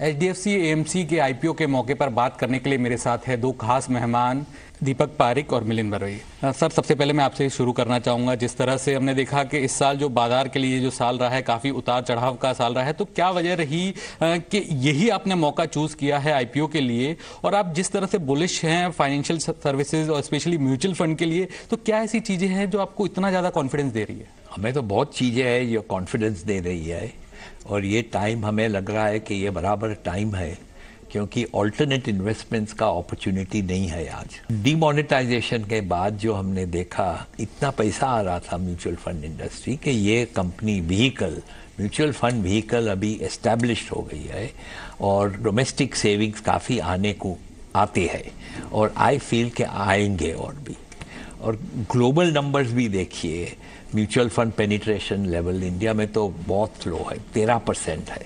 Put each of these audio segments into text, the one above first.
HDFC AMC के IPO के मौके पर बात करने के लिए मेरे साथ है दो खास मेहमान, दीपक पारिक और मिलिंद बरवई। सर, सबसे पहले मैं आपसे शुरू करना चाहूँगा, जिस तरह से हमने देखा कि इस साल जो बाजार के लिए जो साल रहा है काफ़ी उतार चढ़ाव का साल रहा है, तो क्या वजह रही कि यही आपने मौका चूज़ किया है IPO के लिए? और आप जिस तरह से बुलिश हैं फाइनेंशियल सर्विसेज और स्पेशली म्यूचुअल फंड के लिए, तो क्या ऐसी चीज़ें हैं जो आपको इतना ज़्यादा कॉन्फिडेंस दे रही है? हमें तो बहुत चीज़ें हैं जो कॉन्फिडेंस दे रही है, और ये टाइम हमें लग रहा है कि ये बराबर टाइम है, क्योंकि ऑल्टरनेट इन्वेस्टमेंट्स का अपॉर्चुनिटी नहीं है आज। डीमोनेटाइजेशन के बाद जो हमने देखा, इतना पैसा आ रहा था म्यूचुअल फंड इंडस्ट्री कि ये कंपनी म्यूचुअल फंड व्हीकल अभी एस्टैब्लिश्ड हो गई है और डोमेस्टिक सेविंग्स काफ़ी आते हैं, और आई फील के आएंगे और भी। और ग्लोबल नंबर्स भी देखिए, mutual fund penetration level India में तो बहुत लो है, 13% है।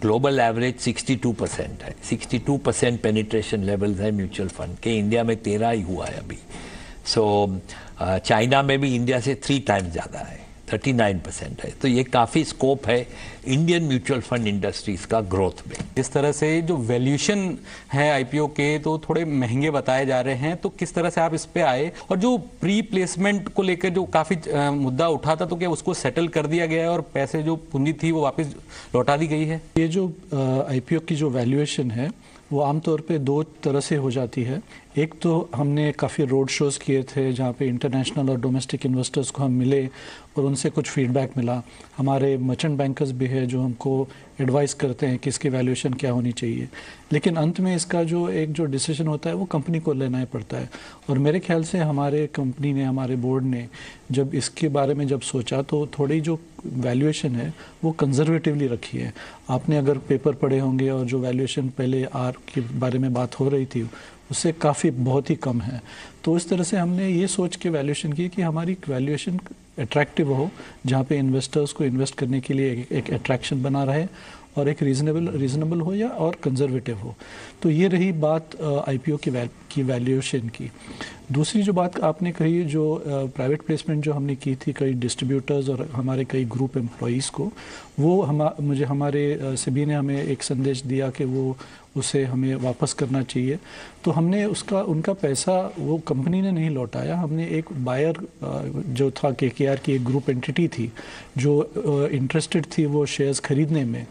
ग्लोबल एवरेज 62% है। 62% पेनिट्रेशन लेवल्स है म्यूचुअल फंड के, इंडिया में 13 ही हुआ है अभी। चाइना में भी इंडिया से 3 टाइम्स ज़्यादा है, 39% है। तो ये काफ़ी स्कोप है इंडियन म्यूचुअल फंड इंडस्ट्रीज का ग्रोथ में। जिस तरह से जो वैल्यूएशन है IPO के, तो थोड़े महंगे बताए जा रहे हैं, तो किस तरह से आप इस पे आए? और जो प्री प्लेसमेंट को लेकर जो काफ़ी मुद्दा उठा था, तो क्या उसको सेटल कर दिया गया है और पैसे जो पूंजी थी वो वापस लौटा दी गई है? ये जो IPO की जो वैल्यूएशन है वो आमतौर पे 2 तरह से हो जाती है। एक तो हमने काफ़ी रोड शोज़ किए थे जहाँ पे इंटरनेशनल और डोमेस्टिक इन्वेस्टर्स को हम मिले और उनसे कुछ फीडबैक मिला। हमारे मर्चेंट बैंकर्स भी है जो हमको एडवाइस करते हैं कि इसकी वैल्यूएशन क्या होनी चाहिए, लेकिन अंत में इसका जो डिसीजन होता है वो कंपनी को लेना ही पड़ता है। और मेरे ख्याल से हमारे कंपनी ने, हमारे बोर्ड ने जब इसके बारे में सोचा, तो थोड़ी जो वैल्यूएशन है वो कंजर्वेटिवली रखी है। आपने अगर पेपर पढ़े होंगे और जो वैल्यूएशन पहले आर के बारे में बात हो रही थी उससे काफ़ी बहुत ही कम है। तो इस तरह से हमने ये सोच के वैल्यूएशन की कि हमारी वैल्यूएशन अट्रैक्टिव हो, जहाँ पे इन्वेस्टर्स को इन्वेस्ट करने के लिए एक अट्रैक्शन बना रहे और एक रीजनेबल हो या और कंजर्वेटिव हो। तो ये रही बात IPO की वैल्यूएशन की। दूसरी जो बात आपने कही, जो प्राइवेट प्लेसमेंट जो हमने की थी कई डिस्ट्रीब्यूटर्स और हमारे कई ग्रुप एम्प्लॉयज़ को, वो हमारे सेबी ने हमें एक संदेश दिया कि वो उसे हमें वापस करना चाहिए। तो हमने उनका पैसा वो कंपनी ने नहीं लौटाया। हमने एक बायर जो था KKR की एक ग्रुप एंटिटी थी जो इंटरेस्टेड थी वो शेयर्स खरीदने में,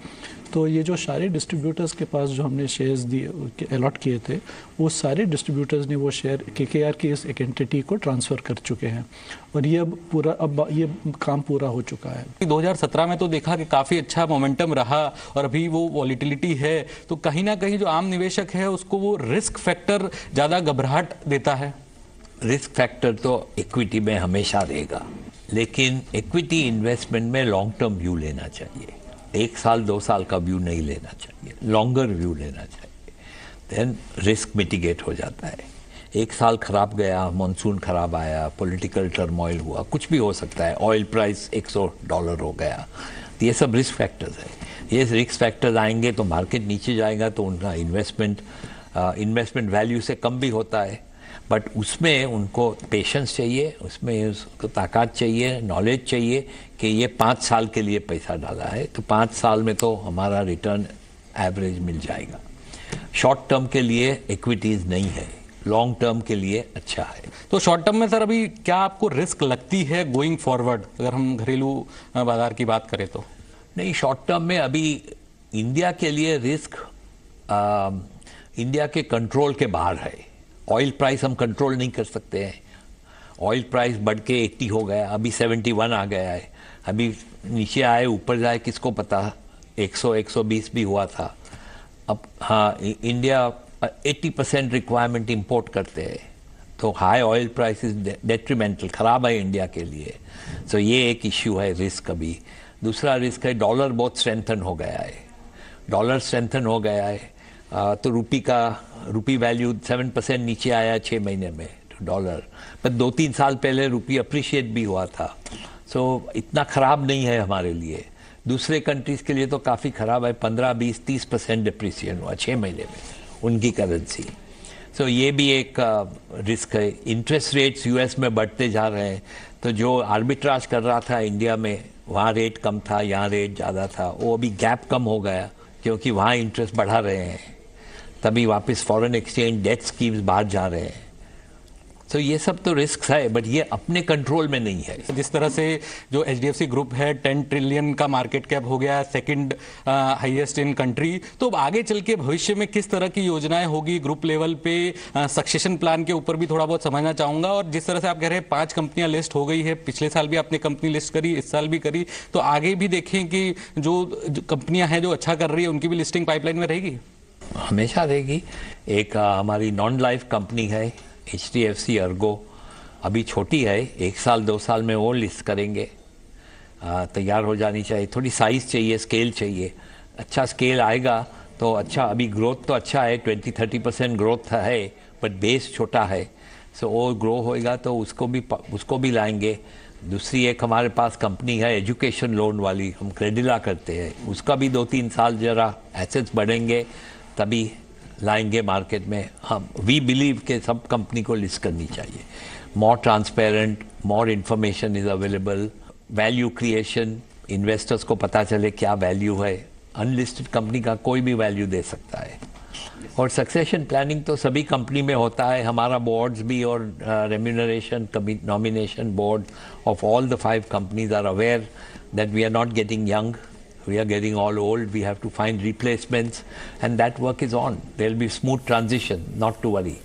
तो ये जो सारे डिस्ट्रीब्यूटर्स के पास जो हमने शेयर्स दिए अलॉट किए थे, वो सारे डिस्ट्रीब्यूटर्स ने वो शेयर KKR की इस एक एंटिटी को ट्रांसफ़र कर चुके हैं, और ये अब ये काम पूरा हो चुका है। 2017 में तो देखा कि काफ़ी अच्छा मोमेंटम रहा और अभी वो वॉलीटिलिटी है, तो कहीं ना कहीं जो आम निवेशक है उसको वो रिस्क फैक्टर ज़्यादा घबराहट देता है। रिस्क फैक्टर तो इक्विटी में हमेशा रहेगा, लेकिन इक्विटी इन्वेस्टमेंट में लॉन्ग टर्म व्यू लेना चाहिए। 1 साल 2 साल का व्यू नहीं लेना चाहिए, लॉन्गर व्यू लेना चाहिए। देन रिस्क मिटिगेट हो जाता है। 1 साल खराब गया, मॉनसून खराब आया, पॉलिटिकल टर्मोइल हुआ, कुछ भी हो सकता है, ऑयल प्राइस $100 हो गया, तो ये सब रिस्क फैक्टर्स है। ये रिस्क फैक्टर्स आएंगे तो मार्केट नीचे जाएगा, तो उनका इन्वेस्टमेंट वैल्यू से कम भी होता है। बट उसमें उनको पेशेंस चाहिए, उसमें उसको ताकत चाहिए, नॉलेज चाहिए कि ये 5 साल के लिए पैसा डाला है, तो 5 साल में तो हमारा रिटर्न एवरेज मिल जाएगा। शॉर्ट टर्म के लिए इक्विटीज़ नहीं है, लॉन्ग टर्म के लिए अच्छा है। तो शॉर्ट टर्म में सर अभी क्या आपको रिस्क लगती है गोइंग फॉरवर्ड, अगर हम घरेलू बाजार की बात करें तो? नहीं, शॉर्ट टर्म में अभी इंडिया के लिए रिस्क इंडिया के कंट्रोल के बाहर है। ऑयल प्राइस हम कंट्रोल नहीं कर सकते हैं। ऑयल प्राइस बढ़ के 80 हो गया, अभी 71 आ गया है, अभी नीचे आए ऊपर जाए किसको पता, 100-120 भी हुआ था। अब हाँ, इंडिया 80% रिक्वायरमेंट इंपोर्ट करते हैं, तो हाई ऑयल प्राइस डेट्रीमेंटल, ख़राब है इंडिया के लिए। तो ये एक इश्यू है रिस्क। अभी दूसरा रिस्क है, डॉलर बहुत स्ट्रेंथन हो गया है। डॉलर स्ट्रेंथन हो गया है तो रुपी वैल्यू 7% नीचे आया 6 महीने में तो डॉलर। पर 2-3 साल पहले रुपी अप्रिशिएट भी हुआ था। सो इतना ख़राब नहीं है हमारे लिए। दूसरे कंट्रीज़ के लिए तो काफ़ी ख़राब है, 15-20-30% डिप्रिसिएशन हुआ 6 महीने में उनकी करेंसी। सो ये भी एक रिस्क है। इंटरेस्ट रेट्स US में बढ़ते जा रहे हैं, तो जो आर्बिट्राज कर रहा था इंडिया में, वहाँ रेट कम था, यहाँ रेट ज़्यादा था, वो अभी गैप कम हो गया, क्योंकि वहाँ इंटरेस्ट बढ़ा रहे हैं, तभी वापस फॉरेन एक्सचेंज डेट स्कीम्स बाहर जा रहे हैं। तो ये सब तो रिस्क है, बट ये अपने कंट्रोल में नहीं है। जिस तरह से जो HDFC ग्रुप है 10 ट्रिलियन का मार्केट कैप हो गया, सेकंड हाईएस्ट इन कंट्री, तो आगे चल के भविष्य में किस तरह की योजनाएं होगी ग्रुप लेवल पे, सक्सेशन प्लान के ऊपर भी थोड़ा बहुत समझना चाहूंगा। और जिस तरह से आप कह रहे हैं 5 कंपनियां लिस्ट हो गई है, पिछले साल भी आपने कंपनी लिस्ट करी, इस साल भी करी, तो आगे भी देखें कि जो कंपनियां हैं जो अच्छा कर रही है उनकी भी लिस्टिंग पाइपलाइन में रहेगी? हमेशा रहेगी। एक हमारी नॉन लाइफ कंपनी है HDFC अर्गो, अभी छोटी है, 1 साल 2 साल में वो लिस्ट करेंगे, तैयार हो जानी चाहिए। थोड़ी साइज़ चाहिए, स्केल चाहिए, अच्छा स्केल आएगा तो अच्छा। अभी ग्रोथ तो अच्छा है, 20-30% ग्रोथ है, बट बेस छोटा है, सो वो ग्रो होएगा तो उसको भी लाएंगे। दूसरी एक हमारे पास कंपनी है एजुकेशन लोन वाली, हम क्रेडिला करते हैं, उसका भी 2-3 साल जरा एसेट्स बढ़ेंगे तभी लाएंगे मार्केट में। हम वी बिलीव के सब कंपनी को लिस्ट करनी चाहिए। More transparent, more information is available, value creation, investors को पता चले क्या वैल्यू है। अनलिस्टेड कंपनी का कोई भी वैल्यू दे सकता है। और सक्सेशन प्लानिंग तो सभी कंपनी में होता है, हमारा बोर्ड्स भी, और remuneration nomination board of all the 5 companies are aware that we are not getting young, we are getting all old, we have to find replacements, and that work is on. There will be smooth transition, not to worry.